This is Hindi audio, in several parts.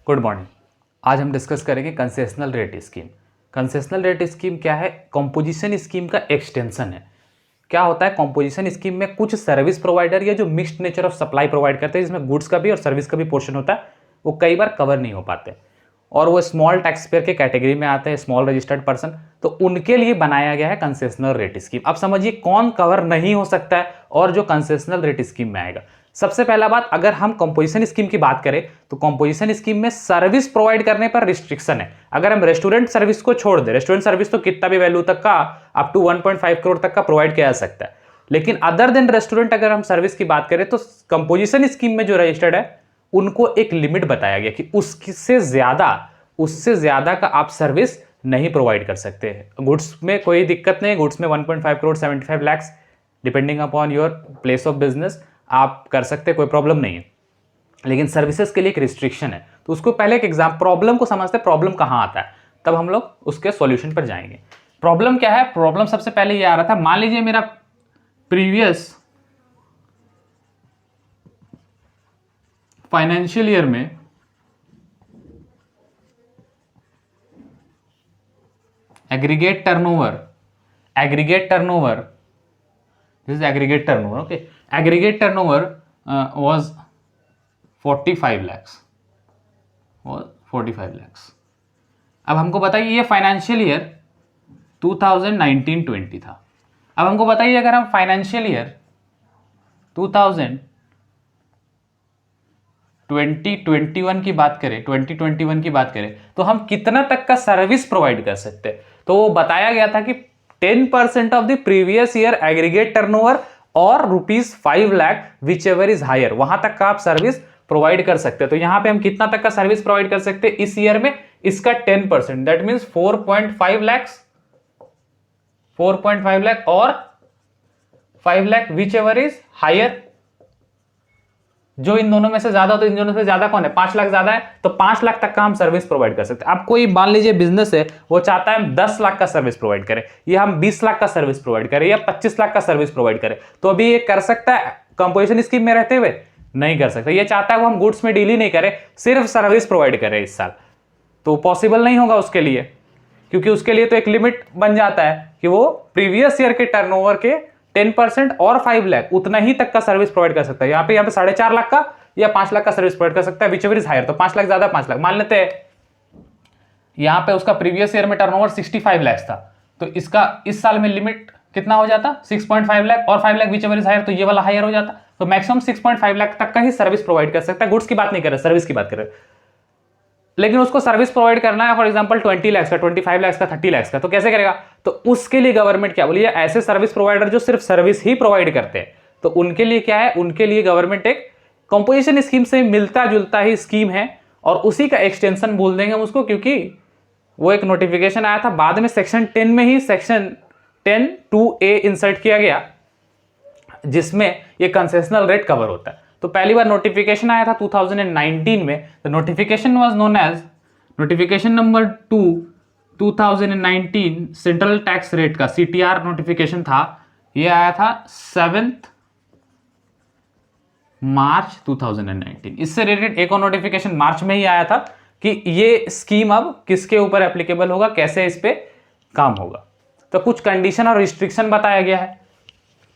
Good morning. आज हम डिस्कस करेंगे concessional rate scheme. Concessional rate scheme क्या है? कंपोजिशन स्कीम का एक्सटेंशन है। क्या होता है कंपोजिशन स्कीम में? कुछ सर्विस प्रोवाइडर या जो mixed nature of supply provide करते हैं, जिसमें गुड्स का भी और सर्विस का भी पोर्शन होता है, वो कई बार कवर नहीं हो पाते और वो स्मॉल टैक्स पेयर के कैटेगरी में आते हैं, स्मॉल रजिस्टर्ड पर्सन। तो उनके लिए बनाया गया है कंसेशनल रेट स्कीम। अब समझिए कौन कवर नहीं हो सकता है और जो कंसेशनल रेट स्कीम में आएगा। सबसे पहला बात, अगर हम कंपोजिशन स्कीम की बात करें तो कंपोजिशन स्कीम में सर्विस प्रोवाइड करने पर रिस्ट्रिक्शन है। अगर हम रेस्टोरेंट सर्विस को छोड़ दें, रेस्टोरेंट सर्विस तो कितना भी वैल्यू तक का अप टू 1.5 करोड़ तक का प्रोवाइड किया जा सकता है, लेकिन अदर देन रेस्टोरेंट अगर हम सर्विस की बात करें तो कंपोजिशन स्कीम में जो रजिस्टर्ड है उनको एक लिमिट बताया गया कि उससे ज्यादा का आप सर्विस नहीं प्रोवाइड कर सकते हैं। गुड्स में कोई दिक्कत नहीं है, गुड्स में 1.5 crore 75 lakh depending upon your place of business आप कर सकते हैं, कोई प्रॉब्लम नहीं है। लेकिन सर्विसेज के लिए एक रिस्ट्रिक्शन है। तो उसको पहले एक एग्जाम प्रॉब्लम को समझते हैं, प्रॉब्लम कहां आता है, तब हम लोग उसके सॉल्यूशन पर जाएंगे। प्रॉब्लम क्या है? प्रॉब्लम सबसे पहले ये आ रहा था, मान लीजिए मेरा प्रीवियस फाइनेंशियल ईयर में aggregate turnover this is aggregate turnover, okay. Aggregate turnover was 45 lakhs। अब हमको बताइए ये फाइनेंशियल ईयर 2019-20 था। अब हमको बताइए अगर हम फाइनेंशियल ईयर 2021 की बात करें तो हम कितना तक का सर्विस प्रोवाइड कर सकते हैं। तो वो बताया गया था कि 10% of the previous year aggregate turnover और ₹5 lakh whichever is higher, वहां तक का आप सर्विस प्रोवाइड कर सकते हैं। तो यहां पे हम कितना तक का सर्विस प्रोवाइड कर सकते हैं इस ईयर में? इसका 10%, दैट मीन्स 4.5 लाख और 5 lakh whichever is higher. जो इन दोनों में से ज्यादा, तो इन दोनों से ज्यादा कौन है? 5 लाख ज्यादा है, तो 5 लाख तक का हम सर्विस प्रोवाइड कर सकते हैं। अब कोई मान लीजिए बिजनेस है, वो चाहता है हम 10 लाख का सर्विस प्रोवाइड करें, या हम 20 लाख का सर्विस प्रोवाइड करें, या 25 लाख का सर्विस प्रोवाइड करें, तो अभी ये कर सकता है कंपोजिशन स्कीम में रहते हुए? नहीं कर सकता। ये चाहता है वो हम गुड्स में डील ही नहीं करें, सिर्फ सर्विस प्रोवाइड करें इस साल, तो पॉसिबल नहीं होगा उसके लिए, क्योंकि उसके लिए तो एक लिमिट बन जाता है कि वो प्रीवियस ईयर के टर्नओवर के 10% और 5 लाख उतना ही तक का सर्विस प्रोवाइड कर सकता है। यहाँ पे 4.5 लाख का या 5 लाख का सर्विस प्रोवाइड कर सकता है, विच एवर इज हायर। तो 5 लाख ज्यादा, 5 लाख मान लेते हैं। यहाँ पे उसका प्रीवियस ईयर में टर्नओवर 65 लाख था, तो इसका इस साल में लिमिट कितना हो जाता? 6.5 लाख और 5 lakh whichever is higher, तो ये वाला हायर हो जाता। तो मैक्सिमम 6.5 लाख तक का ही सर्विस प्रोवाइड कर सकता है। गुड्स की बात नहीं कर रहे, सर्विस की बात कर रहे। लेकिन उसको सर्विस प्रोवाइड करना है फॉर एग्जांपल 20 लाख का, 25 लाख का, 30 लाख का, तो कैसे करेगा? तो उसके लिए गवर्नमेंट क्या बोली है? ऐसे सर्विस प्रोवाइडर जो सिर्फ सर्विस ही प्रोवाइड करते हैं, तो उनके लिए क्या है? उनके लिए गवर्नमेंट एक कंपोजिशन स्कीम से मिलता जुलता ही स्कीम है और उसी का एक्सटेंशन बोल देंगे हम उसको, क्योंकि वो एक नोटिफिकेशन आया था बाद में सेक्शन 10 में ही, सेक्शन 10(2)(a) इंसर्ट किया गया, जिसमें ये कंसेशनल रेट कवर होता है। तो पहली बार नोटिफिकेशन आया था 2019 में। The notification was known as notification number 2 2019 central tax rate का CTR नोटिफिकेशन था। ये आया था 7 मार्च 2019। इससे रिलेटेड एक और नोटिफिकेशन मार्च में ही आया था कि ये स्कीम अब किसके ऊपर एप्लीकेबल होगा, कैसे इस पे काम होगा। तो कुछ कंडीशन और रिस्ट्रिक्शन बताया गया है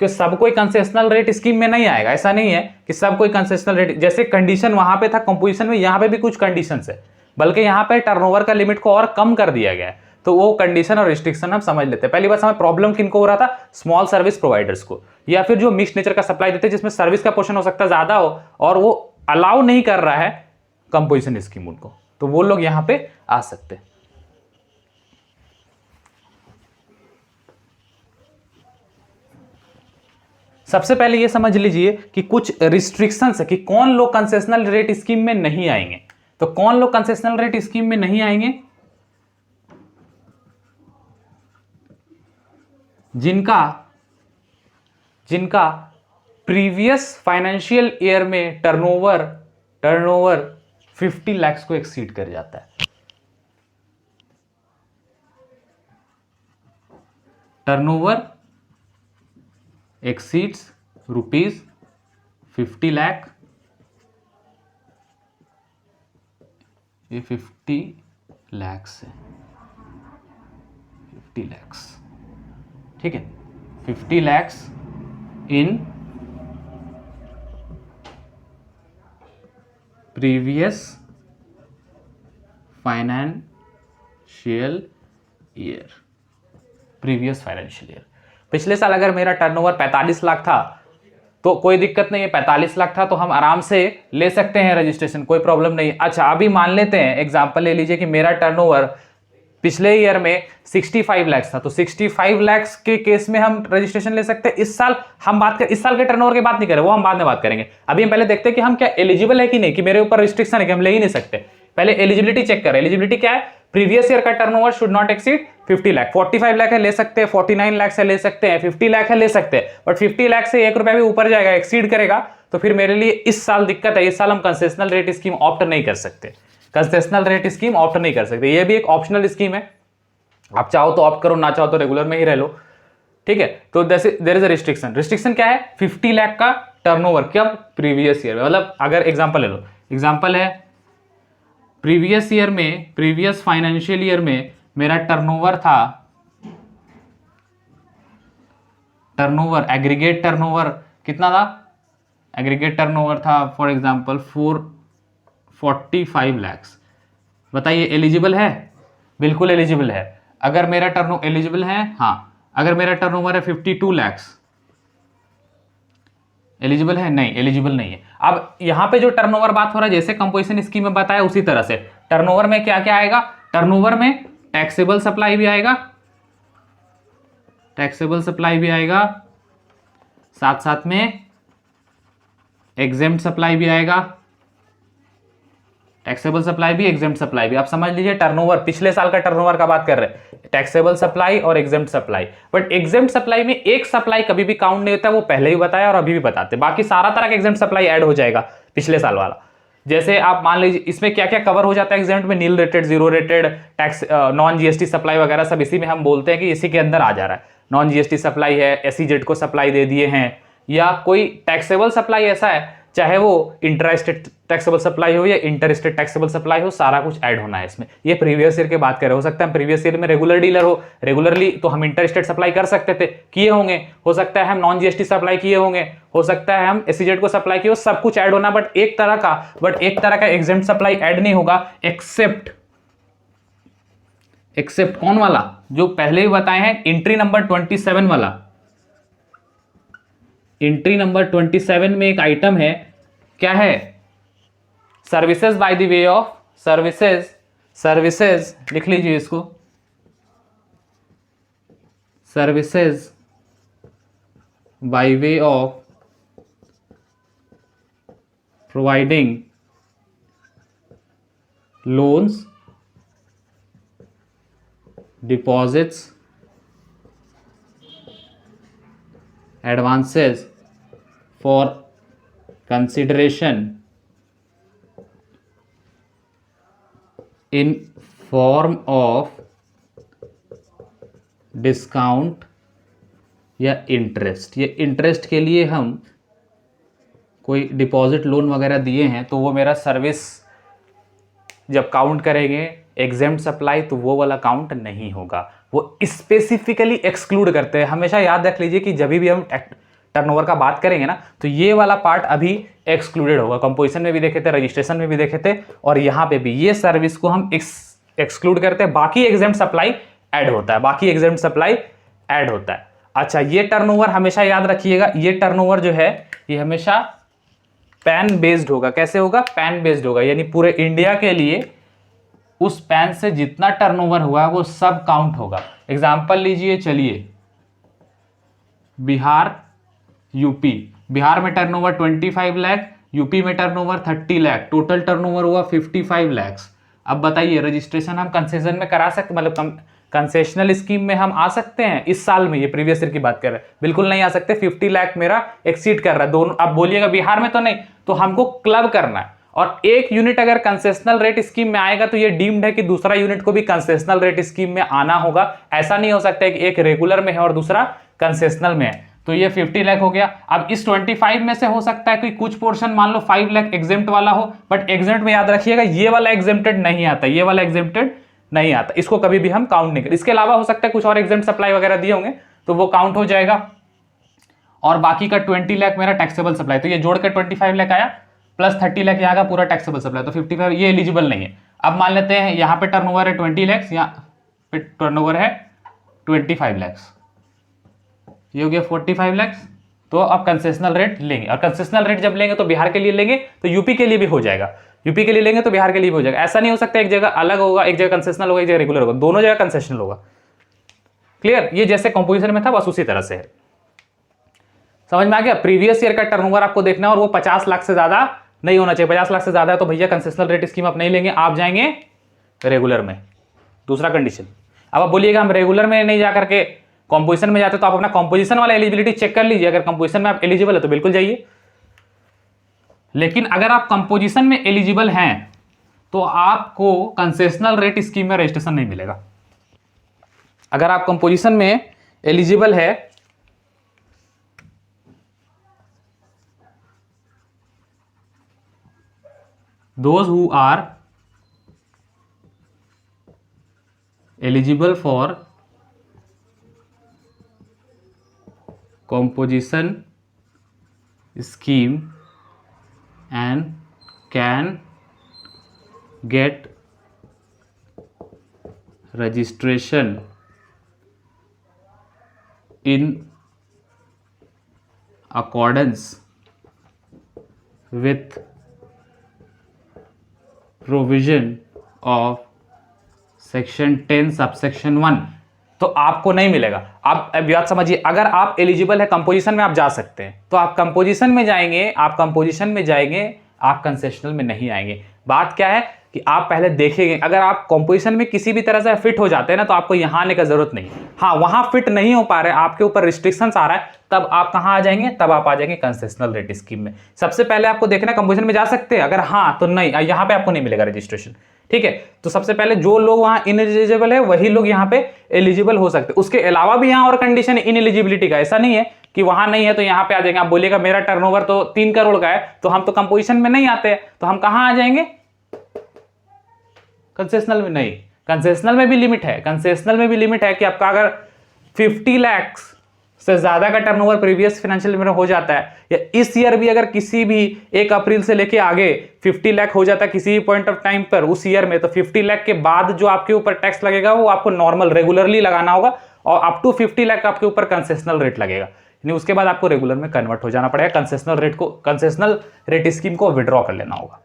कि सब कोई कंसेशनल रेट स्कीम में नहीं आएगा। ऐसा नहीं है कि सब कोई कंसेशनल रेट, जैसे कंडीशन वहां पे था कंपोजिशन में, यहां पे भी कुछ कंडीशंस है, बल्कि यहां पे टर्नओवर का लिमिट को और कम कर दिया गया है। तो वो कंडीशन और रिस्ट्रिक्शन हम समझ लेते हैं। पहली बात समझ, प्रॉब्लम किनको हो रहा था? स्मॉल सर्विस प्रोवाइडर्स को, या फिर जो मिक्स नेचर का सप्लाई देते हैं जिसमें सर्विस का पोर्शन हो सकता है ज्यादा हो और वो अलाउ नहीं कर रहा है कंपोजिशन स्कीम उनको, तो वो लोग यहां पे आ सकते हैं। सबसे पहले ये समझ लीजिए कि कुछ रिस्ट्रिक्शंस है कि कौन लोग कंसेशनल रेट स्कीम में नहीं आएंगे। तो कौन लोग कंसेशनल रेट स्कीम में नहीं आएंगे? जिनका प्रीवियस फाइनेंशियल ईयर में टर्नओवर 50 लाख को एक्सीड कर जाता है। टर्नओवर एक्सीड्स ₹50 लाख ये 50 लाख है, 50 लाख, ठीक है, 50 lakh in previous financial year, previous financial year. पिछले साल अगर मेरा टर्नओवर 45 लाख था तो कोई दिक्कत नहीं है, 45 लाख था तो हम आराम से ले सकते हैं रजिस्ट्रेशन, कोई प्रॉब्लम नहीं। अच्छा अभी मान लेते हैं, एग्जांपल ले लीजिए कि मेरा टर्नओवर पिछले ईयर में 65 लाख था, तो 65 लाख के केस में हम रजिस्ट्रेशन ले सकते हैं। इस साल हम बात कर, इस साल के टर्नओवर की बात नहीं करें, वो हम बाद में बात करेंगे। अभी हम पहले देखते हैं कि हम क्या एलिजिबल है कि नहीं, कि मेरे ऊपर रिस्ट्रिक्शन है कि हम ले ही नहीं सकते। पहले एलिजिबिलिटी चेक करें। एलिजिबिलिटी क्या है? प्रीवियस ईयर का turnover should not exceed 50 lakh. 45 lakh है ले सकते हैं, 49 लाख से ले सकते हैं, 50 लाख है ले सकते हैं, बट 50 लाख से 1 रुपया भी ऊपर जाएगा, एक्सीड करेगा तो फिर मेरे लिए इस साल दिक्कत है। इस साल हम कंसेशनल रेट स्कीम ऑप्ट नहीं कर सकते, कंसेशनल रेट स्कीम ऑप्ट नहीं कर सकते। ये भी एक ऑप्शनल स्कीम है, आप चाहो तो ऑप्ट करो, ना चाहो तो रेगुलर में ही रह लो, ठीक है। तो there is a restriction. Restriction क्या है? 50 लाख का टर्नओवर, कब? प्रीवियस ईयर में। मतलब अगर एग्जांपल ले लो, एग्जांपल है प्रीवियस ईयर में, प्रीवियस फाइनेंशियल ईयर में मेरा टर्नओवर था, टर्नओवर एग्रीगेट टर्नओवर कितना था? एग्रीगेट टर्नओवर था फॉर एग्जांपल 445 लाख। बताइए एलिजिबल है? बिल्कुल एलिजिबल है। अगर मेरा टर्नओवर एलिजिबल है, हाँ। अगर मेरा टर्नओवर है 52 लाख, एलिजिबल है? नहीं, एलिजिबल नहीं है। अब यहां पे जो टर्नओवर बात हो रहा है, जैसे कंपोजिशन स्कीम में बताया उसी तरह से टर्नओवर में क्या क्या आएगा? टर्नओवर में टैक्सेबल सप्लाई भी आएगा, टैक्सेबल सप्लाई भी आएगा, साथ साथ में एग्जेम्प्ट सप्लाई भी आएगा, टैक्सेबल सप्लाई भी, एग्जेम्प्ट सप्लाई भी। आप समझ लीजिए टर्नओवर, पिछले साल का टर्नओवर का बात कर रहे हैं, टैक्सेबल सप्लाई और exempt supply. But exempt supply में एक सप्लाई कभी भी काउंट नहीं होता, वो पहले ही बताया और अभी भी बताते, बाकी सारा तरह का एग्जेम्प्ट सप्लाई ऐड हो जाएगा पिछले साल वाला। जैसे आप मान लीजिए इसमें क्या क्या कवर हो जाता है एग्जेम्प्ट में? Nil rated, zero rated, tax, non GST supply वगैरह सब इसी में हम बोलते हैं कि इसी के अंदर आ जा रहा है। नॉन जीएसटी सप्लाई है, एसईजेड को सप्लाई दे दिए हैं, या कोई टैक्सेबल सप्लाई ऐसा है, चाहे वो इंट्रा स्टेट टैक्सेबल सप्लाई हो या इंटर स्टेट टैक्सेबल सप्लाई हो, सारा कुछ ऐड होना है इसमें। ये प्रीवियस ईयर की बात कर रहे हो सकता है हम प्रीवियस ईयर में रेगुलर डीलर हो, रेगुलरली तो हम इंटर स्टेट सप्लाई कर सकते थे, किए होंगे, हो सकता है हम नॉन जीएसटी सप्लाई किए होंगे, हो सकता है हम एसईजेड को सप्लाई किए हो, सब कुछ ऐड होना। बट एक तरह का एग्जेम्प्ट सप्लाई ऐड नहीं होगा, एक्सेप्ट कौन वाला? जो पहले ही बताए हैं, एंट्री नंबर 27 वाला। एंट्री नंबर 27 में एक आइटम है, क्या है? Services by the way of services लिख लीजिए इसको, services by way of providing loans, deposits, advances for consideration in form of discount या इंटरेस्ट। ये इंटरेस्ट के लिए हम कोई डिपॉजिट लोन वगैरह दिए हैं तो वो मेरा सर्विस जब काउंट करेंगे एग्जेम्प्ट सप्लाई तो वो वाला काउंट नहीं होगा, वो स्पेसिफिकली एक्सक्लूड करते हैं। हमेशा याद रख लीजिए कि जब भी हम टर्नओवर का बात करेंगे ना तो ये वाला पार्ट अभी एक्सक्लूडेड होगा। कंपोजिशन में भी देखे थे, रजिस्ट्रेशन में भी देखे थे, और यहाँ पे भी ये सर्विस को हम एक्सक्लूड करते हैं, बाकी एग्जेम्प्ट सप्लाई ऐड होता है, बाकी एग्जेम्प्ट सप्लाई ऐड होता है। अच्छा, ये टर्नओवर हमेशा याद रखिएगा, ये टर्नओवर जो है ये हमेशा पैन बेस्ड होगा। कैसे होगा? पैन बेस्ड होगा, यानी पूरे इंडिया के लिए उस पैन से जितना टर्नओवर हुआ वो सब काउंट होगा। एग्जाम्पल लीजिए, चलिए बिहार, यूपी। बिहार में टर्नओवर 25 लाख, यूपी में टर्नओवर 30 लाख, टोटल टर्नओवर हुआ 55 लाख। अब बताइए रजिस्ट्रेशन हम कंसेशन में करा सकते, मतलब कंसेशनल स्कीम में हम आ सकते हैं इस साल में? ये प्रीवियस ईयर की बात कर रहे हैं, बिल्कुल नहीं आ सकते। 50 लाख मेरा एक्सीड कर रहा है दोनों। अब बोलिएगा बिहार में तो नहीं, तो हमको क्लब करना है, और एक यूनिट अगर कंसेशनल रेट स्कीम में आएगा तो ये डीम्ड है कि दूसरा यूनिट को भी कंसेशनल रेट स्कीम में आना होगा। ऐसा नहीं हो सकता है कि एक रेगुलर में है और दूसरा कंसेशनल में है। तो ये 50 लाख हो गया। अब इस 25 में से हो सकता है कि कुछ पोर्शन मान लो 5 लाख एग्जेम्प्ट वाला हो, बट एग्जेम्प्ट में याद रखिएगा ये वाला एग्जेम्प्टेड नहीं आता, ये वाला एग्जेम्प्टेड नहीं आता, इसको कभी भी हम काउंट नहीं करें। इसके अलावा हो सकता है कुछ और एग्जेम्प्ट सप्लाई वगैरह दिए होंगे तो वो काउंट हो जाएगा। और बाकी का 20 लाख मेरा टैक्सेबल सप्लाई, तो ये जोड़कर 25 लाख आया, प्लस 30 लाख यहाँ का पूरा टैक्सेबल सप्लाई, तो 55 ये एलिजिबल नहीं है। अब मान लेते हैं यहाँ पे टर्नओवर है 20 लाख, यहाँ पे टर्नओवर है 25 लाख, ये हो गया 45 लाख। तो अब कंसेशनल रेट लेंगे, और कंसेशनल रेट जब लेंगे तो बिहार के लिए लेंगे तो यूपी के लिए भी हो जाएगा, यूपी के लिए लेंगे तो बिहार के लिए भी हो जाएगा। ऐसा नहीं हो सकता एक जगह अलग होगा, एक जगह कंसेशनल होगा, एक जगह रेगुलर होगा, दोनों जगह कंसेशनल होगा। क्लियर? ये जैसे कंपोजिशन में था बस उसी तरह से है। समझ में आ गया? प्रीवियस ईयर का टर्नओवर आपको देखना है और वो 50 लाख से ज्यादा नहीं होना चाहिए। 50 लाख से ज्यादा है तो भैया कंसेशनल रेट स्कीम आप नहीं लेंगे, आप जाएंगे रेगुलर में। दूसरा कंडीशन, अब आप बोलिएगा हम रेगुलर में नहीं जाकर के कंपोजिशन में जाते, तो आप अपना कंपोजिशन वाला एलिजिबिलिटी चेक कर लीजिए। अगर कंपोजिशन में आप एलिजिबल है तो बिल्कुल जाइए, लेकिन अगर आप कंपोजिशन में एलिजिबल हैं तो आपको कंसेशनल रेट स्कीम में रजिस्ट्रेशन नहीं मिलेगा। अगर आप कंपोजिशन में एलिजिबल है those who are eligible for composition scheme and can get registration in accordance with provision of section 10 subsection 1, तो आपको नहीं मिलेगा। आप अब बात समझिए, अगर आप एलिजिबल है कंपोजिशन में आप जा सकते हैं, तो आप कंपोजिशन में जाएंगे, आप कंपोजिशन में जाएंगे, आप कंसेशनल में नहीं आएंगे। बात क्या है कि आप पहले देखेंगे, अगर आप कंपोजिशन में किसी भी तरह से फिट हो जाते हैं ना तो आपको यहां आने का जरूरत नहीं। हाँ, वहां फिट नहीं हो पा रहे, आपके ऊपर रिस्ट्रिक्शंस आ रहा है, तब आप कहां आ जाएंगे? तब आप आ जाएंगे कंसेशनल रेट स्कीम में। सबसे पहले आपको देखना है कंपोजिशन में जा सकते हैं, अगर हाँ तो नहीं, यहां पे आपको नहीं मिलेगा रजिस्ट्रेशन। ठीक है, तो सबसे पहले जो लोग वहां इनएलिजिबल है वही लोग यहाँ पे एलिजिबल हो सकते हैं। उसके अलावा भी यहाँ और कंडीशन है इनएलिजिबिलिटी का, ऐसा नहीं है कि वहां नहीं है तो यहाँ पे आ जाएंगे। आप बोलिएगा मेरा टर्नओवर तो 3 करोड़ का है तो हम तो कंपोजिशन में नहीं आते हैं, तो हम कहां आ जाएंगे? कंसेशनल में नहीं। कंसेशनल में भी लिमिट है, कंसेशनल में भी लिमिट है कि आपका अगर 50 लाख से ज्यादा का टर्नओवर प्रीवियस फाइनेंशियल ईयर में हो जाता है, या इस ईयर भी अगर किसी भी 1 अप्रैल से लेके आगे 50 लाख हो जाता है किसी भी पॉइंट ऑफ टाइम पर उस ईयर में, तो 50 लाख के बाद जो आपके ऊपर टैक्स लगेगा वो आपको नॉर्मल रेगुलरली लगाना होगा, और अप टू 50 लाख आपके ऊपर कंसेशनल रेट लगेगा, यानी उसके बाद आपको रेगुलर में कन्वर्ट हो जाना पड़ेगा। कंसेशनल रेट स्कीम को विड्रॉ कर लेना होगा।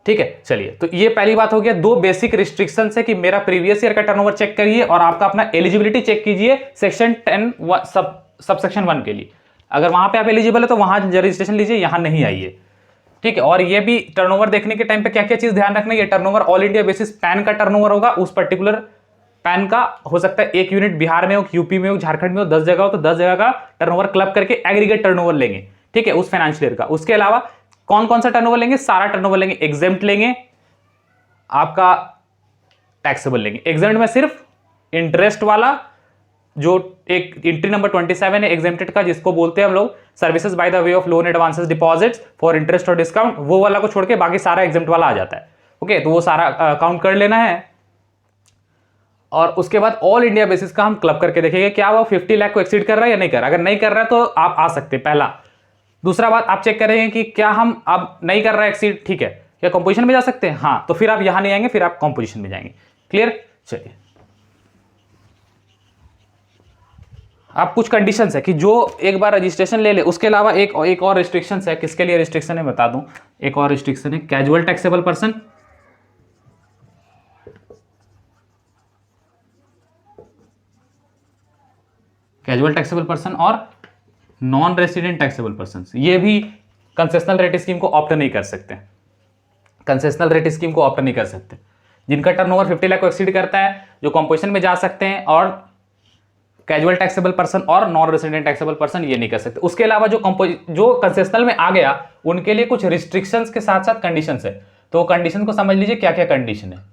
ठीक है, चलिए, तो ये पहली बात हो गया। 2 बेसिक रिस्ट्रिक्शंस है कि मेरा प्रीवियस ईयर का टर्नओवर चेक करिए और आपका अपना एलिजिबिलिटी चेक कीजिए सेक्शन 10 सबसेक्शन 1 के लिए। अगर वहां पे आप एलिजिबल है तो वहां रजिस्ट्रेशन लीजिए, यहां नहीं आइए। ठीक है, और ये भी टर्नओवर देखने के टाइम पे क्या क्या चीज ध्यान रखना है। ये turnover all India basis pan का टर्नओवर होगा, उस पर्टिकुलर पैन का हो सकता है 1 यूनिट बिहार में हो, यूपी में हो, झारखंड में हो, 10 जगह हो तो 10 जगह का टर्नओवर क्लब करके एग्रीगेट टर्नओवर लेंगे। ठीक है, उस फाइनेंशियल ईयर का। उसके अलावा कौन कौन सा टर्नओवर लेंगे? सारा टर्नओवर लेंगे, एग्जेम्प्ट लेंगे, आपका टैक्सेबल लेंगे। एग्जेम्प्ट में सिर्फ इंटरेस्ट वाला जो एक एंट्री नंबर 27 है एग्जेम्प्टेड का, जिसको बोलते हैं हम लोग services by the way of loan advances deposits for interest और डिस्काउंट, वो वाला को छोड़ के बाकी सारा एग्जेम्प्ट वाला आ जाता है। ओके, तो वो सारा काउंट कर लेना है। और उसके बाद ऑल इंडिया बेसिस का हम क्लब करके देखेंगे क्या वो 50 लाख को एक्सीड कर रहा है या नहीं कर रहा। अगर नहीं कर रहा है तो आप आ सकते हैं, पहला। दूसरा बात आप चेक करेंगे कि क्या हम अब नहीं कर रहा है एक्सीड, ठीक है, क्या कंपोजिशन में जा सकते हैं? हाँ, तो फिर आप यहां नहीं आएंगे, फिर आप कंपोजिशन में जाएंगे। क्लियर? चलिए, आप कुछ कंडीशंस है कि जो एक बार रजिस्ट्रेशन ले ले। उसके अलावा एक और रिस्ट्रिक्शंस है। किसके लिए रिस्ट्रिक्शन है बता दूं, एक और रिस्ट्रिक्शन है casual taxable person, casual taxable person और नॉन रेसिडेंट टैक्सेबल पर्सन। ये भी कंसेशनल रेट स्कीम को ऑप्ट नहीं कर सकते, कंसेशनल रेट स्कीम को ऑप्ट नहीं कर सकते। जिनका टर्नओवर 50 लाख को एक्सीड करता है जो कंपोजिशन में जा सकते हैं, और कैजुअल टैक्सेबल पर्सन और नॉन रेसिडेंट टैक्सेबल पर्सन ये नहीं कर सकते। उसके अलावा जो कंसेशनल में आ गया उनके लिए कुछ रिस्ट्रिक्शंस के साथ साथ कंडीशंस है, तो कंडीशन को समझ लीजिए क्या क्या कंडीशन है।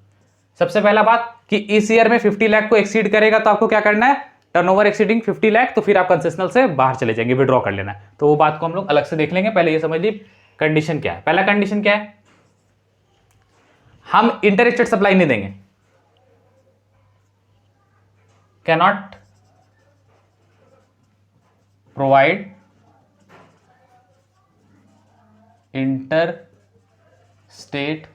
सबसे पहला बात कि इस ईयर में 50 लाख को एक्सीड करेगा तो आपको क्या करना है? टर्नओवर एक्सीडिंग 50 लाख तो फिर आप कंसेशनल से बाहर चले जाएंगे, विड्रॉ कर लेना है। तो वो बात को हम लोग अलग से देख लेंगे, पहले ये समझ लीजिए कंडीशन क्या है। पहला कंडीशन क्या है, हम इंटरेस्टेड सप्लाई नहीं देंगे, cannot provide inter state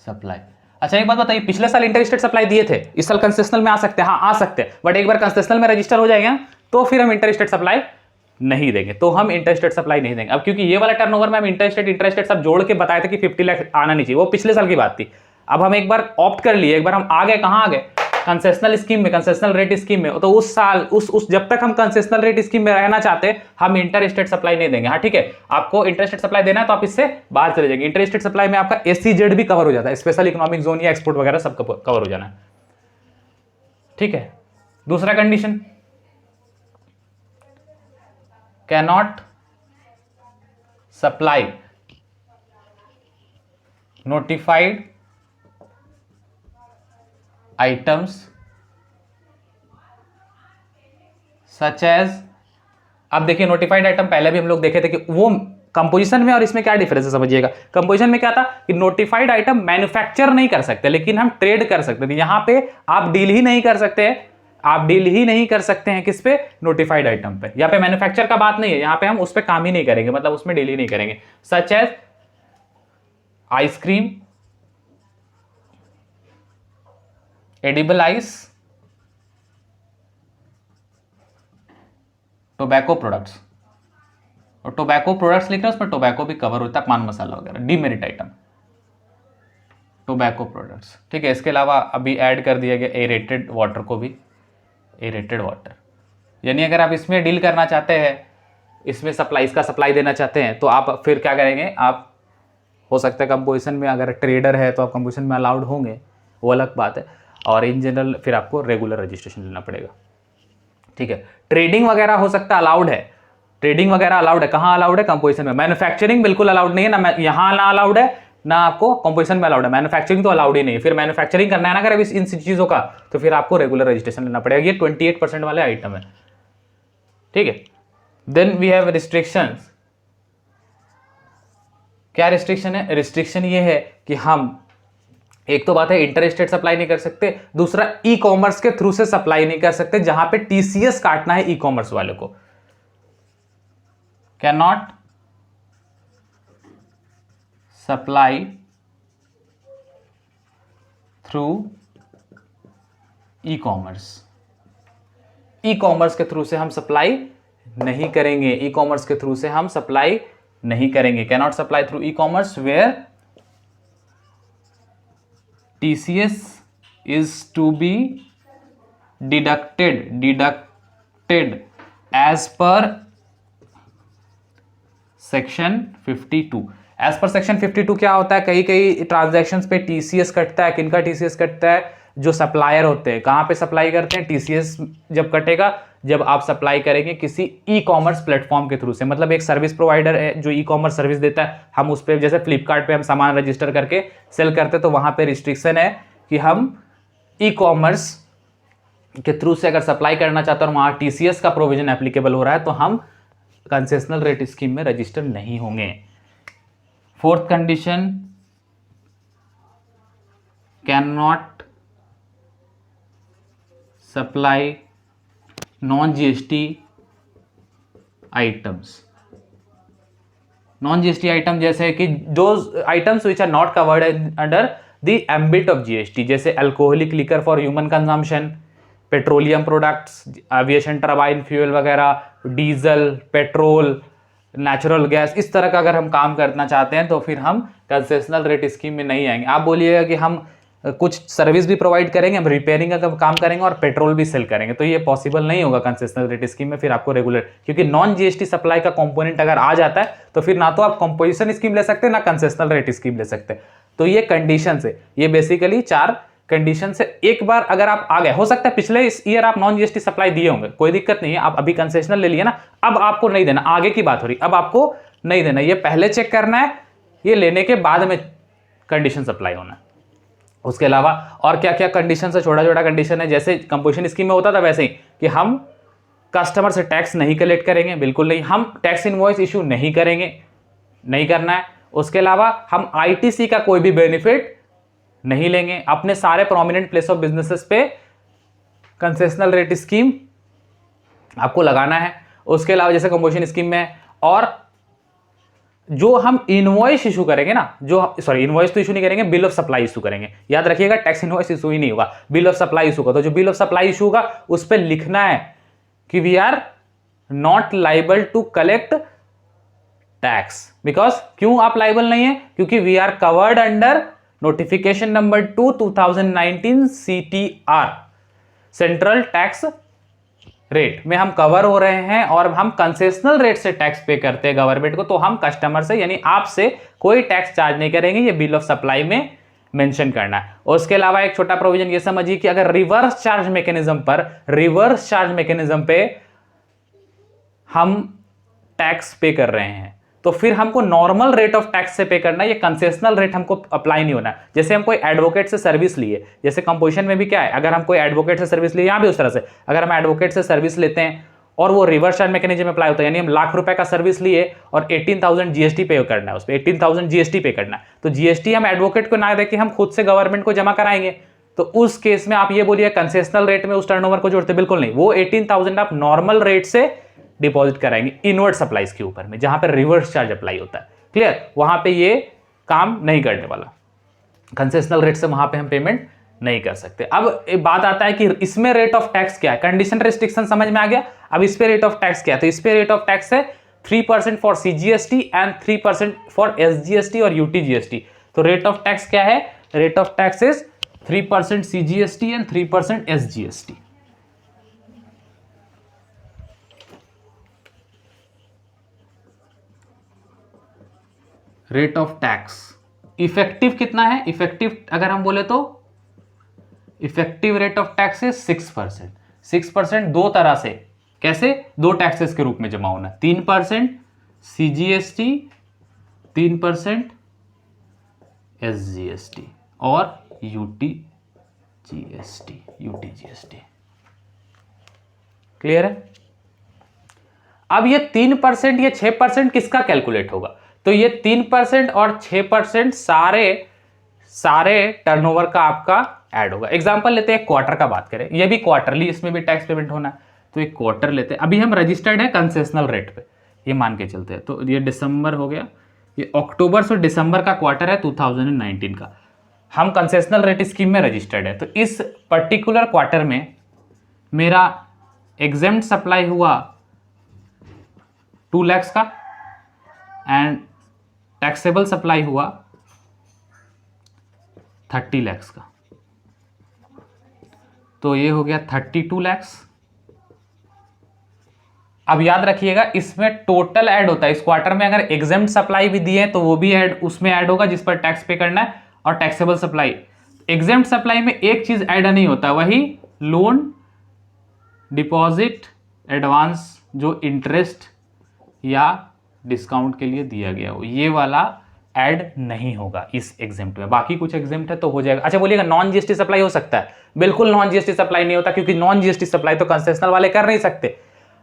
supply. अच्छा एक बात बताइए, पिछले साल इंटर स्टेट सप्लाई दिए थे, इस साल कंसेशनल में आ सकते हैं? हाँ आ सकते हैं, बट एक बार कंसेशनल में रजिस्टर हो जाएगा तो फिर हम इंटर स्टेट सप्लाई नहीं देंगे। तो हम इंटर स्टेट सप्लाई नहीं देंगे अब, क्योंकि ये वाला टर्नओवर में हम इंटर स्टेट सब जोड़ के बताए थे कि 50 लाख आना नहीं चाहिए, वो पिछले साल की बात थी। अब हम एक बार ऑप्ट कर लिए, एक बार हम आ गए, कहाँ आ गए, कंसेशनल स्कीम में, कंसेशनल रेट स्कीम में। तो उस साल उस जब तक हम कंसेशनल रेट स्कीम में रहना चाहते हैं, हम इंटर स्टेट सप्लाई नहीं देंगे। हाँ ठीक है, आपको इंटर स्टेट सप्लाई देना है तो आप इससे बाहर चले जाएंगे। इंटर स्टेट सप्लाई में आपका SEZ भी कवर हो जाता है, स्पेशल इकोनॉमिक जोन या एक्सपोर्ट वगैरह सब कवर हो जाना है। ठीक है, दूसरा condition, cannot supply notified items such as. अब देखिए नोटिफाइड आइटम पहले भी हम लोग देखे थे कि वो कंपोजिशन में और इसमें क्या डिफरेंस है समझिएगा। कंपोजिशन में क्या था कि नोटिफाइड आइटम मैन्युफैक्चर नहीं कर सकते लेकिन हम ट्रेड कर सकते थे। यहां पे आप डील ही नहीं कर सकते हैं, आप डील ही नहीं कर सकते हैं किस पे, नोटिफाइड आइटम पे। यहाँ पे मैन्युफैक्चर का बात नहीं है, यहाँ पे हम उस पे काम ही नहीं करेंगे, मतलब उसमें डील ही नहीं करेंगे। Such as ice cream, edible ice, tobacco products. और टोबैको प्रोडक्ट्स लिख रहे हैं, उसमें टोबैको भी कवर होता है, पान मसाला वगैरह, डीमेरिट आइटम, टोबैको प्रोडक्ट्स। ठीक है, इसके अलावा अभी ऐड कर दिया गया एरेटेड वाटर को भी, एरेटेड वाटर। यानी अगर आप इसमें डील करना चाहते हैं, इसमें सप्लाई, इसका सप्लाई देना चाहते हैं, तो आप फिर क्या करेंगे, आप हो सकता है कंपोजिशन में, अगर ट्रेडर है तो आप कंपोजिशन में अलाउड होंगे, वो अलग बात है। और इन जनरल फिर आपको रेगुलर रजिस्ट्रेशन लेना पड़ेगा। ठीक है, ट्रेडिंग वगैरह हो सकता है अलाउड है, ट्रेडिंग वगैरह अलाउड है। कहाँ अलाउड है, कंपोजिशन में। मैन्युफैक्चरिंग बिल्कुल अलाउड नहीं है ना, यहाँ ना अलाउड है ना आपको कंपोजिशन में अलाउड है। मैन्युफैक्चरिंग तो अलाउड ही नहीं है। फिर मैन्युफैक्चरिंग करना है ना अगर इन चीजों का, तो फिर आपको रेगुलर रजिस्ट्रेशन लेना पड़ेगा। ये 28% वाले आइटम है। ठीक है, देन वी हैव रिस्ट्रिक्शंस। क्या रिस्ट्रिक्शन है, रिस्ट्रिक्शन ये है कि हम, एक तो बात है इंटर स्टेट सप्लाई नहीं कर सकते, दूसरा ई कॉमर्स के थ्रू से सप्लाई नहीं कर सकते, जहां पे TCS काटना है ई कॉमर्स वाले को। Can not supply through e commerce, e commerce के थ्रू से हम सप्लाई नहीं करेंगे, ई कॉमर्स के थ्रू से हम सप्लाई नहीं करेंगे। Can not supply through e commerce where TCS is to be deducted as per section 52। as per section 52 क्या होता है, कई कई ट्रांजैक्शंस पे TCS कटता है। किनका TCS कटता है, जो सप्लायर होते हैं। कहाँ पे सप्लाई करते हैं, TCS जब कटेगा जब आप सप्लाई करेंगे किसी ई कॉमर्स प्लेटफॉर्म के थ्रू से। मतलब एक सर्विस प्रोवाइडर है जो ई कॉमर्स सर्विस देता है, हम उस पर, जैसे फ्लिपकार्ट पे हम सामान रजिस्टर करके सेल करते हैं, तो वहाँ पे रिस्ट्रिक्शन है कि हम ई कॉमर्स के थ्रू से अगर सप्लाई करना चाहते हैं और वहाँ TCS का प्रोविजन एप्लीकेबल हो रहा है, तो हम कंसेशनल रेट स्कीम में रजिस्टर नहीं होंगे। Fourth condition, can not supply non GST items. Non GST item जैसे कि दो items which are not covered under the ambit of GST, जैसे alcoholic liquor for human consumption, petroleum products, aviation turbine fuel वगैरह, डीजल, पेट्रोल, नेचुरल गैस, इस तरह का अगर हम काम करना चाहते हैं तो फिर हम कंसेशनल रेट स्कीम में नहीं आएंगे। आप बोलिएगा कि हम कुछ सर्विस भी प्रोवाइड करेंगे, हम रिपेयरिंग का काम करेंगे और पेट्रोल भी सेल करेंगे, तो ये पॉसिबल नहीं होगा कंसेशनल रेट स्कीम में। फिर आपको रेगुलर, क्योंकि नॉन GST सप्लाई का कंपोनेंट अगर आ जाता है तो फिर ना तो आप कंपोजिशन स्कीम ले सकते हैं ना कंसेशनल रेट स्कीम ले सकते हैं। तो ये कंडीशन है, ये बेसिकली 4 कंडीशन से। एक बार अगर आप आ गए, हो सकता है पिछले इस ईयर आप नॉन GST सप्लाई दिए होंगे, कोई दिक्कत नहीं है, आप अभी कंसेशनल ले लिए ना, अब आपको नहीं देना, आगे की बात हो रही, अब आपको नहीं देना, ये पहले चेक करना है, ये लेने के बाद में कंडीशन सप्लाई होना है। उसके अलावा और क्या क्या कंडीशन है, छोटा छोटा कंडीशन है, जैसे कंपोजिशन स्कीम में होता था वैसे ही कि हम कस्टमर से टैक्स नहीं कलेक्ट करेंगे, बिल्कुल नहीं, हम टैक्स इनवॉइस इशू नहीं करेंगे, नहीं करना है। उसके अलावा हम आईटीसी का कोई भी बेनिफिट नहीं लेंगे, अपने सारे प्रोमिनेंट प्लेस ऑफ बिजनेसेस पे कंसेशनल रेट स्कीम आपको लगाना है। उसके अलावा जैसे कंपोजिशन स्कीम में, और जो हम इनवॉइस इशू करेंगे ना, जो सॉरी इनवॉइस तो इशू नहीं करेंगे, बिल ऑफ सप्लाई इशू करेंगे। याद रखिएगा टैक्स इनवॉइस इशू ही नहीं होगा, बिल ऑफ सप्लाई इशू का। तो जो बिल ऑफ सप्लाई इशू होगा उस पर लिखना है कि we are not liable to collect tax, because क्यों आप लाइबल नहीं है, क्योंकि we are covered under notification number 2 2019 CTR central tax rate में हम कवर हो रहे हैं और हम कंसेशनल रेट से टैक्स पे करते हैं गवर्नमेंट को, तो हम कस्टमर से यानी आपसे कोई टैक्स चार्ज नहीं करेंगे, ये बिल ऑफ सप्लाई में मेंशन करना है। उसके अलावा एक छोटा प्रोविजन ये समझिए कि अगर रिवर्स चार्ज मैकेनिज्म पे हम टैक्स पे कर रहे हैं तो फिर हमको नॉर्मल रेट ऑफ टैक्स से पे करना है, ये कंसेशनल रेट हमको अप्लाई नहीं होना। जैसे हम कोई एडवोकेट से सर्विस लिए, जैसे कंपोजिशन में भी क्या है, अगर हम कोई एडवोकेट से सर्विस लिए, यहां भी उस तरह से अगर हम एडवोकेट से सर्विस लेते हैं और वो रिवर्स चार्ज मैकेनिज्म अप्लाई होता है, यानी हम ₹1,00,000 का सर्विस लिए और 18,000 जीएसटी पे करना है, उस पर 18,000 जीएसटी पे करना है, तो जीएसटी हम एडवोकेट को ना दे के हम खुद से गवर्नमेंट को जमा कराएंगे, तो उस केस में आप ये बोलिए कंसेशनल रेट में उस टर्नओवर को जोड़ते, बिल्कुल नहीं, वो 18,000 आप नॉर्मल रेट से डिपॉजिट कराएंगे इनवर्ट सप्लाईज के ऊपर में, जहां पर रिवर्स चार्ज अप्लाई होता है। क्लियर, वहां पे ये काम नहीं करने वाला, कंसेशनल रेट से वहां पे हम पेमेंट नहीं कर सकते। अब एक बात आता है कि इसमें रेट ऑफ टैक्स क्या है, कंडीशन रेस्ट्रिक्शन समझ में आ गया। अब इस पे रेट ऑफ टैक्स क्या है, तो इस पे रेट ऑफ टैक्स है 3% for CGST and 3% for SGST और यूटीजीएसटी। तो रेट ऑफ टैक्स क्या है, rate of tax is 3% CGST and 3% SGST. Rate of tax effective कितना है, इफेक्टिव अगर हम बोले तो इफेक्टिव रेट ऑफ टैक्स है 6%। 6% दो तरह से, कैसे, दो टैक्सेस के रूप में जमा होना, 3% सीजीएसटी, 3% एसजीएसटी और यूटीजीएसटी। क्लियर है। अब ये 3% ये 6% किसका कैलकुलेट होगा, तो ये 3% और 6% सारे टर्नओवर का आपका ऐड होगा। एग्जांपल लेते हैं, क्वार्टर का बात करें, ये भी क्वार्टरली, इसमें भी टैक्स पेमेंट होना है, तो एक क्वार्टर लेते हैं। अभी हम रजिस्टर्ड है कंसेशनल रेट पे, ये मान के चलते हैं, तो ये दिसंबर हो गया, ये अक्टूबर से दिसंबर का क्वार्टर है 2019 का, हम कंसेशनल रेट स्कीम में रजिस्टर्ड है। तो इस पर्टिकुलर क्वार्टर में मेरा एग्जेम्प्ट सप्लाई हुआ 2 लाख का एंड टैक्सेबल सप्लाई हुआ 30 लाख का, तो ये हो गया 32 लाख। अब याद रखिएगा इसमें टोटल ऐड होता है, इस क्वार्टर में अगर एग्जेम्प्ट सप्लाई भी दिए तो वो भी ऐड उसमें ऐड होगा जिस पर टैक्स पे करना है, और टैक्सेबल सप्लाई। एग्जेम्प्ट सप्लाई में एक चीज ऐड नहीं होता, वही लोन, डिपॉजिट, एडवांस, जो इंटरेस्ट या डिस्काउंट के लिए दिया गया हो, ये वाला ऐड नहीं होगा इस एग्जेम्प्ट में। बाकी कुछ एग्जेम्प्ट है तो हो जाएगा। अच्छा बोलिएगा नॉन जीएसटी सप्लाई हो सकता है, बिल्कुल नॉन जीएसटी सप्लाई नहीं होता, क्योंकि नॉन जीएसटी सप्लाई तो कंसेशनल वाले कर नहीं सकते।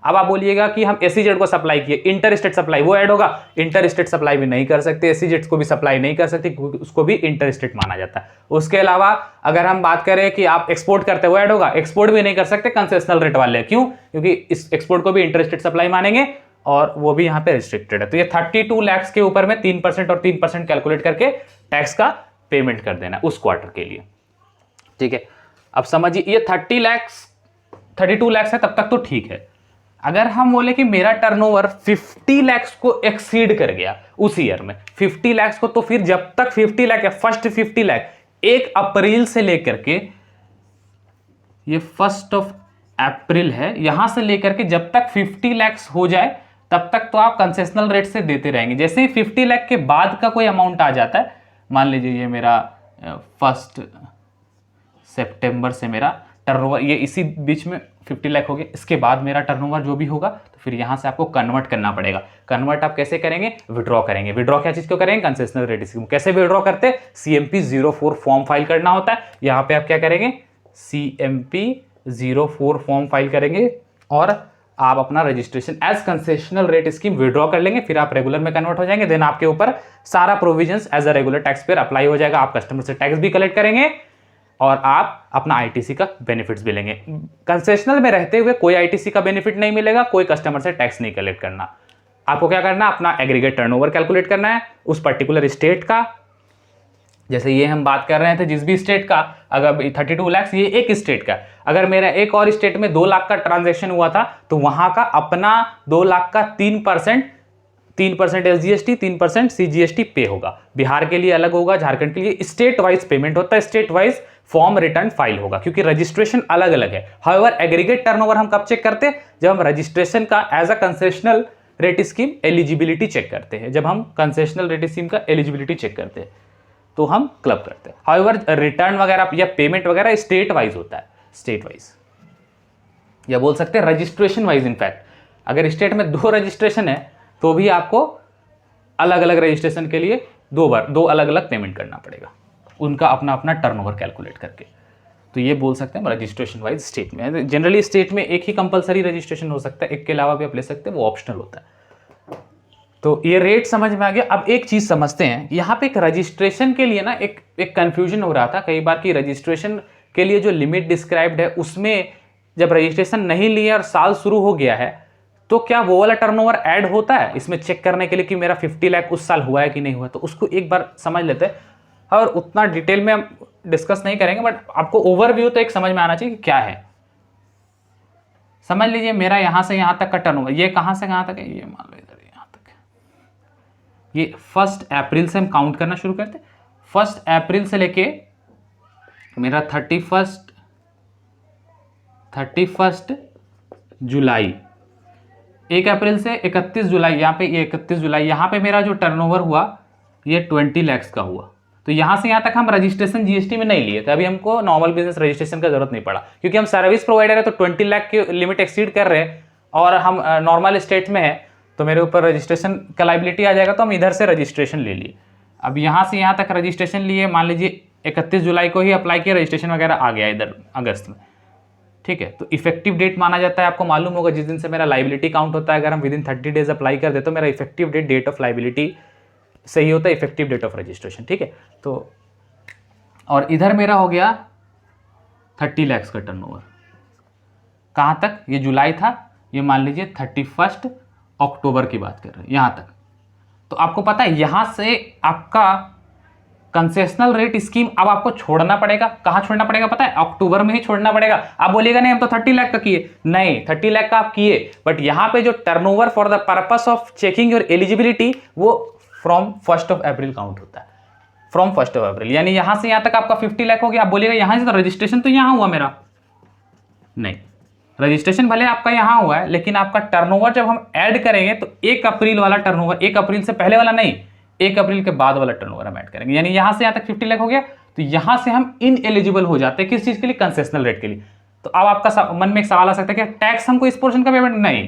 अब आप बोलिएगा कि हम एसईजेड को सप्लाई किए, इंटर स्टेट सप्लाई, वो ऐड होगा, इंटर स्टेट सप्लाई भी नहीं कर सकते, एसईजेड को भी सप्लाई नहीं कर सकते क्योंकि उसको भी इंटर स्टेट माना जाता है। उसके अलावा अगर हम बात करें कि आप एक्सपोर्ट करते, वो ऐड होगा, एक्सपोर्ट भी नहीं कर सकते कंसेशनल रेट वाले, क्यों, क्योंकि इस एक्सपोर्ट को भी इंटर स्टेट सप्लाई मानेंगे और वो भी यहाँ पे रिस्ट्रिक्टेड है। तो ये 32 लाख के ऊपर में 3% और 3% कैलकुलेट करके टैक्स का पेमेंट कर देना उस क्वार्टर के लिए। ठीक है, अब समझिए ये 32 लाख है, तब तक तो ठीक है। अगर हम बोले कि मेरा टर्नओवर 50 लाख को एक्सीड कर गया उस ईयर में, 50 लाख को, तो फिर जब तक 50 लाख है, फर्स्ट 50 लाख 1 अप्रैल से लेकर के, ये 1 अप्रैल है, यहां से लेकर के जब तक 50 लाख हो जाए तब तक तो आप कंसेशनल रेट से देते रहेंगे। जैसे ही 50 लाख के बाद का कोई अमाउंट आ जाता है, मान लीजिए ये मेरा 1 सितंबर से मेरा टर्नओवर ये इसी बीच में 50 लाख हो गया, इसके बाद मेरा टर्नओवर जो भी होगा तो फिर यहाँ से आपको कन्वर्ट करना पड़ेगा। कन्वर्ट आप कैसे करेंगे? विड्रॉ करेंगे। विड्रॉ क्या चीज़ को करेंगे? Concessional rate scheme. कैसे विड्रॉ करते हैं? CMP 04 फॉर्म फाइल करना होता है। यहाँ पे आप क्या करेंगे? CMP 04 फॉर्म फाइल करेंगे और आप अपना registration as concessional rate scheme withdraw कर लेंगे। फिर आप रेगुलर में कन्वर्ट हो जाएंगे। देन आपके ऊपर सारा provisions as a regular tax payer apply हो जाएगा। आप कस्टमर से टैक्स भी कलेक्ट करेंगे और आप अपना ITC का बेनिफिट्स भी लेंगे। कंसेशनल में रहते हुए कोई ITC का बेनिफिट नहीं मिलेगा, कोई कस्टमर से टैक्स नहीं कलेक्ट करना। आपको क्या करना है? अपना एग्रीगेट टर्नओवर कैलकुलेट करना है उस पर्टिकुलर स्टेट का। जैसे ये हम बात कर रहे थे जिस भी स्टेट का, अगर 32 लाख ये एक स्टेट का, अगर मेरा एक और स्टेट में 2 लाख का ट्रांजैक्शन हुआ था तो वहां का अपना 2 लाख का 3% SGST 3% CGST पे होगा। बिहार के लिए अलग होगा, झारखंड के लिए स्टेट वाइज पेमेंट होता है, state wise form return file होगा क्योंकि रजिस्ट्रेशन अलग अलग है। हाउएवर एग्रीगेट टर्नओवर हम कब चेक करते हैं? जब हम रजिस्ट्रेशन का as a concessional rate scheme eligibility check करते हैं। जब हम कंसेशनल रेट स्कीम का एलिजिबिलिटी चेक करते हैं तो हम क्लब करते हैं। हाउएवर रिटर्न वगैरह या पेमेंट वगैरह स्टेट वाइज होता है, स्टेट वाइज या बोल सकते हैं रजिस्ट्रेशन वाइज। इनफैक्ट अगर स्टेट में 2 रजिस्ट्रेशन है तो भी आपको अलग अलग रजिस्ट्रेशन के लिए 2 अलग अलग पेमेंट करना पड़ेगा, उनका अपना अपना टर्नओवर कैलकुलेट करके। तो ये बोल सकते हैं रजिस्ट्रेशन वाइज स्टेट में। जनरली स्टेट में एक ही कंपलसरी रजिस्ट्रेशन हो सकता है, एक के अलावा भी आप ले सकते हैं, वो ऑप्शनल होता है। तो ये रेट समझ में आ गया। अब एक चीज समझते हैं, यहाँ पे एक रजिस्ट्रेशन के लिए ना एक कंफ्यूजन हो रहा था कई बार कि रजिस्ट्रेशन के लिए जो लिमिट डिस्क्राइब्ड है उसमें जब रजिस्ट्रेशन नहीं लिया और साल शुरू हो गया है तो क्या वो वाला टर्नओवर ऐड होता है इसमें चेक करने के लिए कि मेरा 50 लाख उस साल हुआ है कि नहीं हुआ? तो उसको एक बार समझ लेते हैं और उतना डिटेल में हम डिस्कस नहीं करेंगे, बट आपको ओवरव्यू तो एक समझ में आना चाहिए कि क्या है। समझ लीजिए मेरा यहां से यहां तक का टर्नओवर, ये कहां से कहां तक है? ये मान लो इधर यहां तक है। ये 1 अप्रैल से हम काउंट करना शुरू करते हैं। 1 अप्रैल से लेके मेरा 31 जुलाई, 1 अप्रैल से 31 जुलाई, यहाँ पे ये 31 जुलाई, यहाँ पे मेरा जो टर्नओवर हुआ ये 20 लाख का हुआ। तो यहाँ से यहाँ तक हम रजिस्ट्रेशन GST में नहीं लिए थे, अभी हमको नॉर्मल बिजनेस रजिस्ट्रेशन का जरूरत नहीं पड़ा क्योंकि हम सर्विस प्रोवाइडर है तो 20 लाख की लिमिट एक्सीड कर रहे हैं और हम नॉर्मल स्टेट में है तो मेरे ऊपर रजिस्ट्रेशन का लाइबिलिटी आ जाएगा, तो हम इधर से रजिस्ट्रेशन ले लिए। अब यहाँ से यहाँ तक रजिस्ट्रेशन लिए, मान लीजिए 31 जुलाई को ही अप्लाई किया, रजिस्ट्रेशन वगैरह आ गया इधर अगस्त में, ठीक है। तो इफेक्टिव डेट माना जाता है, आपको मालूम होगा जिस दिन से मेरा लाइबिलिटी काउंट होता है। अगर हम विदिन 30 डेज अप्लाई कर दे तो मेरा इफेक्टिव डेट ऑफ लाइबिलिटी सही होता है, इफेक्टिव डेट ऑफ रजिस्ट्रेशन, ठीक है। तो और इधर मेरा हो गया 30 लाख का टर्नओवर। कहाँ तक? ये जुलाई था, ये मान लीजिए 31 अक्टूबर की बात कर रहे हैं यहाँ तक। तो आपको पता है यहाँ से आपका कंसेशनल रेट स्कीम अब आपको छोड़ना पड़ेगा। कहाँ छोड़ना पड़ेगा पता है? अक्टूबर में ही छोड़ना पड़ेगा। आप बोलिएगा नहीं हम तो 30 लाख का किए, नहीं 30 लाख का आप किए, बट यहाँ पे जो turnover for the purpose of checking your eligibility वो फ्रॉम 1 अप्रैल काउंट होता है, फ्रॉम 1 अप्रैल। यानी यहाँ से यहाँ तक आपका 50 लाख हो गया। आप बोलिएगा यहाँ से तो रजिस्ट्रेशन तो यहाँ हुआ मेरा, नहीं, रजिस्ट्रेशन भले आपका यहाँ हुआ है लेकिन आपका टर्नओवर जब हम ऐड करेंगे तो 1 अप्रैल वाला टर्नओवर, 1 अप्रैल से पहले वाला नहीं, 1 अप्रैल के बाद वाला टर्नओवर हम ऐड करेंगे। यानी यहाँ से यहाँ तक 50 लाख हो गया तो यहाँ से हम इनएलिजिबल हो जाते हैं। किस चीज़ के लिए? कंसेशनल रेट के लिए। तो अब आपका मन में एक सवाल आ सकता है कि टैक्स हमको इस पोर्शन का पेमेंट, नहीं,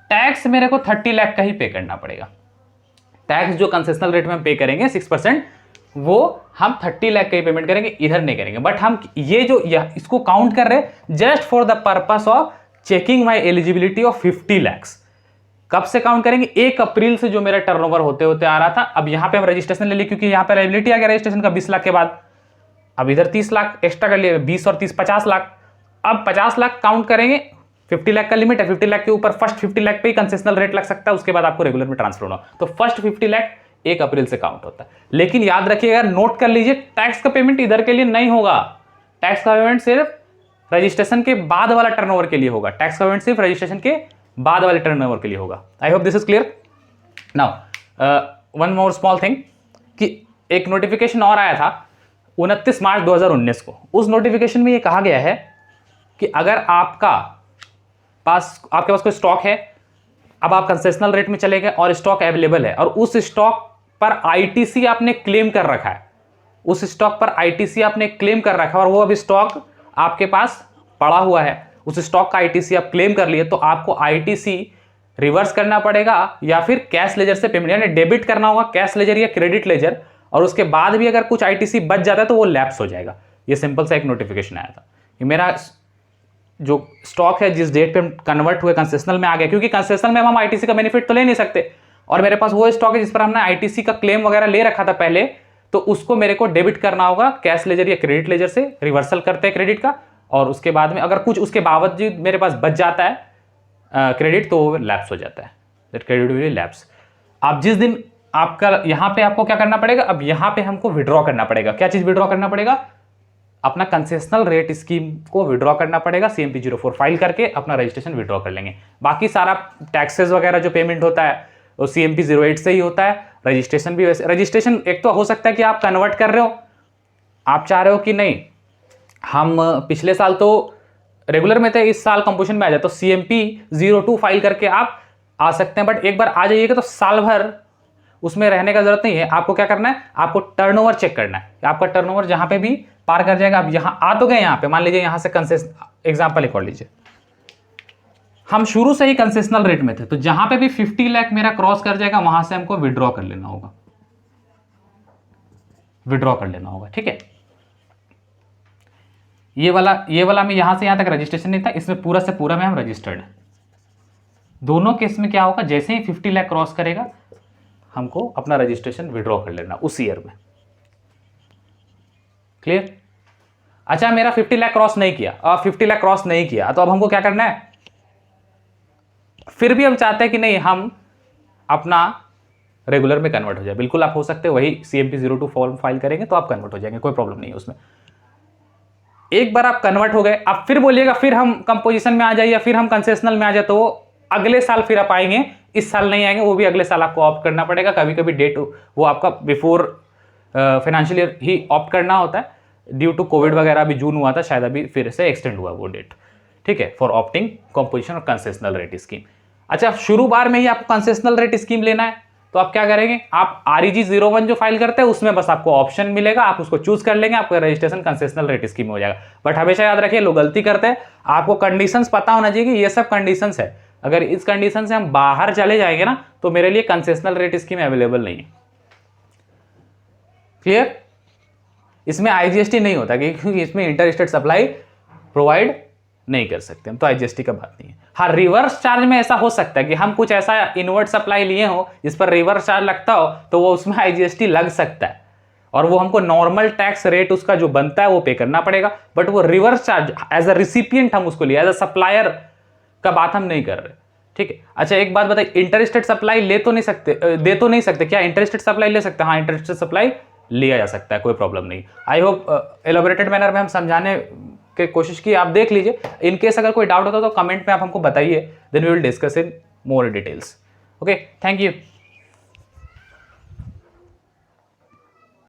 टैक्स मेरे को 30 लाख का ही पे करना पड़ेगा। टैक्स जो कंसेशनल रेट में हम पे करेंगे 6%, वो हम 30 लाख का ही पेमेंट करेंगे, इधर नहीं करेंगे। बट हम ये जो इसको काउंट कर रहे हैं just for the purpose of checking my eligibility of 50 lakh. कब से काउंट करेंगे? 1 अप्रैल से जो मेरा टर्नओवर होते होते आ रहा था। अब यहाँ पे हम रजिस्ट्रेशन ले लिए क्योंकि यहाँ पे लायबिलिटी आ गया रजिस्ट्रेशन का 20 लाख के बाद। अब इधर 30 लाख एक्स्ट्रा कर लिए, 20 और 30 50 लाख। अब 50 लाख काउंट करेंगे, 50 लाख का लिमिट है, 50 लाख के ऊपर फर्स्ट 50 लाख पे ही कंसेशनल रेट लग सकता है, उसके बाद आपको रेगुलर में ट्रांसफर होना। तो फर्स्ट 50 लाख 1 अप्रैल से काउंट होता है। लेकिन याद रखिएगा, नोट कर लीजिए, टैक्स का पेमेंट इधर के लिए नहीं होगा। टैक्स का पेमेंट सिर्फ रजिस्ट्रेशन के बाद वाला टर्नओवर के लिए होगा। टैक्स का पेमेंट सिर्फ रजिस्ट्रेशन के बाद वाले टर्नओवर के लिए होगा। I hope this is clear. Now one more small thing कि एक नोटिफिकेशन और आया था 29 मार्च 2019 को। उस नोटिफिकेशन में ये कहा गया है कि अगर आपके पास कोई स्टॉक है, अब आप कंसेशनल रेट में चले गए और स्टॉक अवेलेबल है और उस स्टॉक पर आईटीसी आपने क्लेम कर रखा है, उस स्टॉक पर आईटीसी आपने क्लेम कर रखा है और वो अभी स्टॉक आपके पास पड़ा हुआ है, उस स्टॉक का आईटीसी आप क्लेम कर लिए, तो आपको आईटीसी रिवर्स करना पड़ेगा या फिर कैश लेजर से पेमेंट, यानी डेबिट करना होगा कैश लेजर या क्रेडिट लेजर, और उसके बाद भी अगर कुछ आईटीसी बच जाता है तो वो लैप्स हो जाएगा। ये सिंपल सा एक नोटिफिकेशन आया था कि मेरा जो स्टॉक है जिस डेट पे कन्वर्ट हुए कंसेशनल में आ गया, क्योंकि कंसेशनल में हम आईटीसी का बेनिफिट तो ले नहीं सकते, और मेरे पास वो स्टॉक है जिस पर हमने आईटीसी का क्लेम वगैरह ले रखा था पहले, तो उसको मेरे को डेबिट करना होगा कैश लेजर या क्रेडिट लेजर से, रिवर्सल करते हैं क्रेडिट का, और उसके बाद में अगर कुछ उसके बावजूद मेरे पास बच जाता है क्रेडिट, तो वो लैप्स हो जाता है, दैट क्रेडिट विल लैप्स। आप जिस दिन आपका यहां पे आपको क्या करना पड़ेगा, अब यहां पे हमको विड्रॉ करना पड़ेगा। क्या चीज विड्रॉ करना पड़ेगा? अपना कंसेशनल रेट स्कीम को विड्रॉ करना पड़ेगा, CMP 04 फाइल करके अपना रजिस्ट्रेशन विड्रॉ कर लेंगे। बाकी सारा टैक्सेस वगैरह जो पेमेंट होता है वो CMP 08 से ही होता है। रजिस्ट्रेशन भी वैसे, रजिस्ट्रेशन एक तो हो सकता है कि आप कन्वर्ट कर रहे हो, आप चाह रहे हो कि नहीं हम पिछले साल तो रेगुलर में थे, इस साल कंपोजिशन में आ जाए, तो CMP 02 फाइल करके आप आ सकते हैं। बट एक बार आ जाइएगा तो साल भर उसमें रहने का जरूरत नहीं है। आपको क्या करना है, आपको टर्नओवर चेक करना है, आपका टर्नओवर जहां पे भी पार कर जाएगा। अब यहां आ तो गए, यहां पे मान लीजिए यहां से कंसेशन एग्जांपल एक और लीजिए, हम शुरू से ही कंसेशनल रेट में थे, तो जहां पे भी 50 लाख मेरा क्रॉस कर जाएगा वहां से हमको विड्रॉ कर लेना होगा, विड्रॉ कर लेना होगा। ठीक है, ये वाला में यहां से यहां तक रजिस्ट्रेशन नहीं था, इसमें पूरा से पूरा में हम रजिस्टर्ड है। दोनों केस में क्या होगा, जैसे ही 50 लाख क्रॉस करेगा हमको अपना रजिस्ट्रेशन विड्रॉ कर लेना उस ईयर में। क्लियर? अच्छा, मेरा 50 लाख क्रॉस नहीं किया, अब 50 लाख क्रॉस नहीं किया तो अब हमको क्या करना है, फिर भी हम चाहते हैं कि नहीं हम अपना रेगुलर में कन्वर्ट हो जाए। बिल्कुल आप हो सकते हैं, वही CMP 02 फॉर्म फाइल करेंगे तो आप कन्वर्ट हो जाएंगे, कोई प्रॉब्लम नहीं है उसमें। एक बार आप कन्वर्ट हो गए, आप फिर बोलिएगा फिर हम कंपोजिशन में आ जाए या फिर हम कंसेशनल में आ जाए, तो अगले साल फिर आप आएंगे, इस साल नहीं आएंगे, वो भी अगले साल आपको ऑप्ट करना पड़ेगा। कभी कभी डेट वो आपका बिफोर फाइनेंशियल ईयर ही ऑप्ट करना होता है, ड्यू टू कोविड वगैरह अभी जून हुआ था, शायद अभी फिर से एक्सटेंड हुआ वो डेट। ठीक है, फॉर ऑप्टिंग कंपोजिशन और कंसेशनल रेट स्कीम। अच्छा, शुरू बार में ही आपको कंसेशनल रेट स्कीम लेना है तो आप क्या करेंगे, आप REG 01 जो फाइल करते हैं उसमें बस आपको ऑप्शन मिलेगा, आप उसको चूज कर लेंगे, आपका रजिस्ट्रेशन कंसेशनल रेट स्कीम में हो जाएगा। बट हमेशा याद रखिए, लोग गलती करते हैं, आपको कंडीशंस पता होना चाहिए कि ये सब कंडीशंस है, अगर इस कंडीशन से हम बाहर चले जाएंगे ना तो मेरे लिए कंसेशनल रेट स्कीम अवेलेबल नहीं है। क्लियर? इसमें IGST नहीं होता क्योंकि इसमें इंटर स्टेट सप्लाई प्रोवाइड नहीं कर सकते हम, तो IGST का बात नहीं है। हाँ, रिवर्स चार्ज में ऐसा हो सकता है कि हम कुछ ऐसा इनवर्ट सप्लाई लिए हो जिस पर रिवर्स चार्ज लगता हो, तो वो उसमें IGST लग सकता है और वो हमको नॉर्मल टैक्स रेट उसका जो बनता है वो पे करना पड़ेगा। बट वो reverse charge as a recipient हम उसको लिए, एज अ सप्लायर का बात हम नहीं कर रहे। ठीक है। अच्छा, एक बात बताइए, इंटरस्टेट सप्लाई ले तो नहीं सकते, दे तो नहीं सकते, क्या इंटरस्टेट सप्लाई ले सकते हैं? हाँ, इंटरस्टेट सप्लाई लिया जा सकता है, कोई प्रॉब्लम नहीं। आई होप एलोबरेटेड मैनर में हम समझाने की कोशिश की, आप देख लीजिए। इन केस अगर कोई डाउट होता तो कमेंट में आप हमको बताइए, then we will discuss in more details. Okay, thank you.